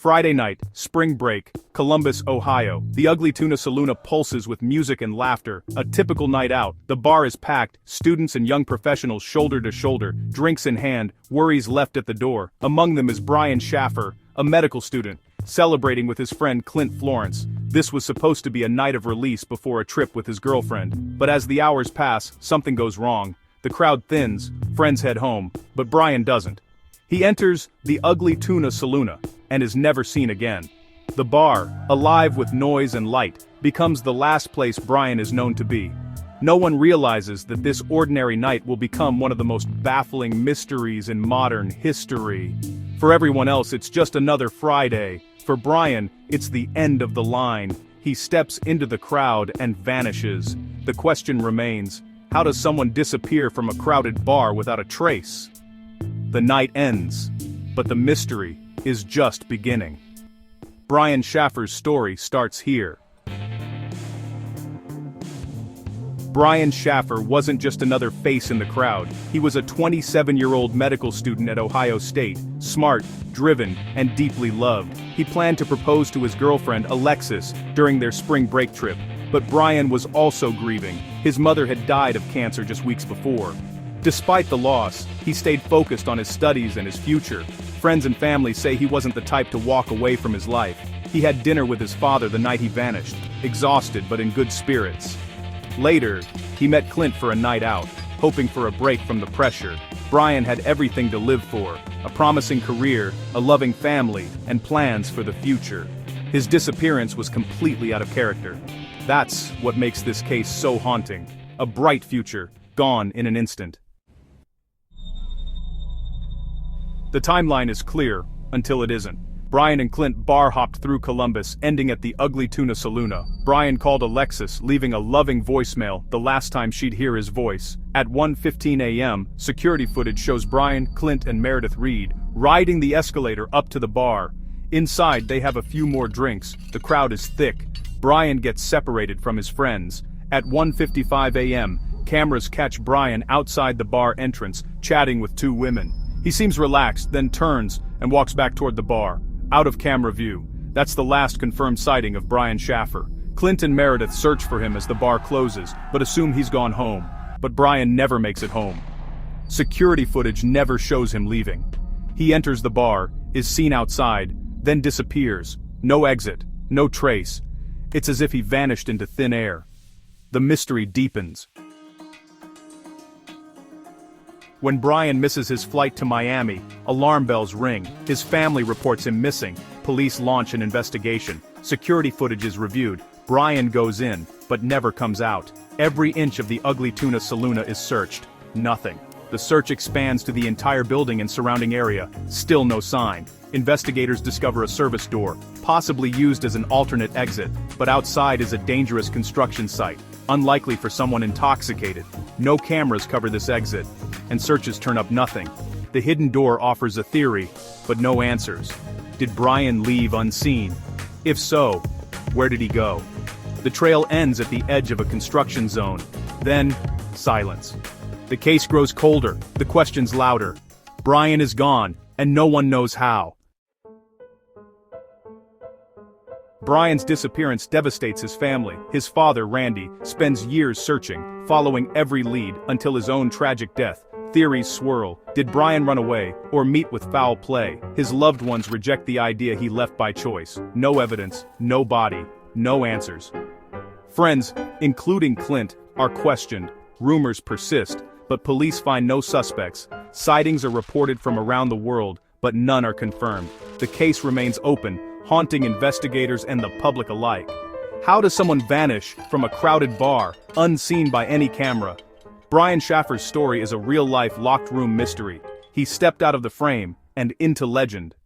Friday night, spring break, Columbus, Ohio. The Ugly Tuna Saloona pulses with music and laughter. A typical night out. The bar is packed, students and young professionals shoulder to shoulder, drinks in hand, worries left at the door. Among them is Brian Shaffer, a medical student, celebrating with his friend Clint Florence. This was supposed to be a night of release before a trip with his girlfriend. But as the hours pass, something goes wrong. The crowd thins, friends head home, but Brian doesn't. He enters the Ugly Tuna Saloona and is never seen again. The bar, alive with noise and light, becomes the last place Brian is known to be. No one realizes that this ordinary night will become one of the most baffling mysteries in modern history. For everyone else, it's just another Friday. For Brian, it's the end of the line. He steps into the crowd and vanishes. The question remains, how does someone disappear from a crowded bar without a trace? The night ends, but the mystery is just beginning. Brian Shaffer's story starts here. Brian Shaffer wasn't just another face in the crowd. He was a 27-year-old medical student at Ohio State, smart, driven, and deeply loved. He planned to propose to his girlfriend, Alexis, during their spring break trip. But Brian was also grieving. His mother had died of cancer just weeks before. Despite the loss, he stayed focused on his studies and his future. Friends and family say he wasn't the type to walk away from his life. He had dinner with his father the night he vanished, exhausted but in good spirits. Later, he met Clint for a night out, hoping for a break from the pressure. Brian had everything to live for, a promising career, a loving family, and plans for the future. His disappearance was completely out of character. That's what makes this case so haunting. A bright future, gone in an instant. The timeline is clear, until it isn't. Brian and Clint bar-hopped through Columbus, ending at the Ugly Tuna Saloona. Brian called Alexis, leaving a loving voicemail the last time she'd hear his voice. At 1:15 a.m., security footage shows Brian, Clint, and Meredith Reed riding the escalator up to the bar. Inside, they have a few more drinks. The crowd is thick. Brian gets separated from his friends. At 1:55 a.m., cameras catch Brian outside the bar entrance, chatting with two women. He seems relaxed, then turns and walks back toward the bar, out of camera view. That's the last confirmed sighting of Brian Shaffer. Clint and Meredith search for him as the bar closes, but assume he's gone home. But Brian never makes it home. Security footage never shows him leaving. He enters the bar, is seen outside, then disappears. No exit, no trace. It's as if he vanished into thin air. The mystery deepens. When Brian misses his flight to Miami, alarm bells ring. His family reports him missing. Police launch an investigation. Security footage is reviewed. Brian goes in, but never comes out. Every inch of the Ugly Tuna Saloona is searched. Nothing. The search expands to the entire building and surrounding area. Still no sign. Investigators discover a service door, possibly used as an alternate exit, but outside is a dangerous construction site. Unlikely for someone intoxicated. No cameras cover this exit, and searches turn up nothing. The hidden door offers a theory, but no answers. Did Brian leave unseen? If so, where did he go? The trail ends at the edge of a construction zone. Then, silence. The case grows colder, the questions louder. Brian is gone, and no one knows how. Brian's disappearance devastates his family. His father, Randy, spends years searching, following every lead until his own tragic death. Theories swirl. Did Brian run away, or meet with foul play? His loved ones reject the idea he left by choice. No evidence, no body, no answers. Friends, including Clint, are questioned. Rumors persist, but police find no suspects. Sightings are reported from around the world, but none are confirmed. The case remains open, haunting investigators and the public alike. How does someone vanish from a crowded bar, unseen by any camera? Brian Shaffer's story is a real-life locked-room mystery. He stepped out of the frame and into legend.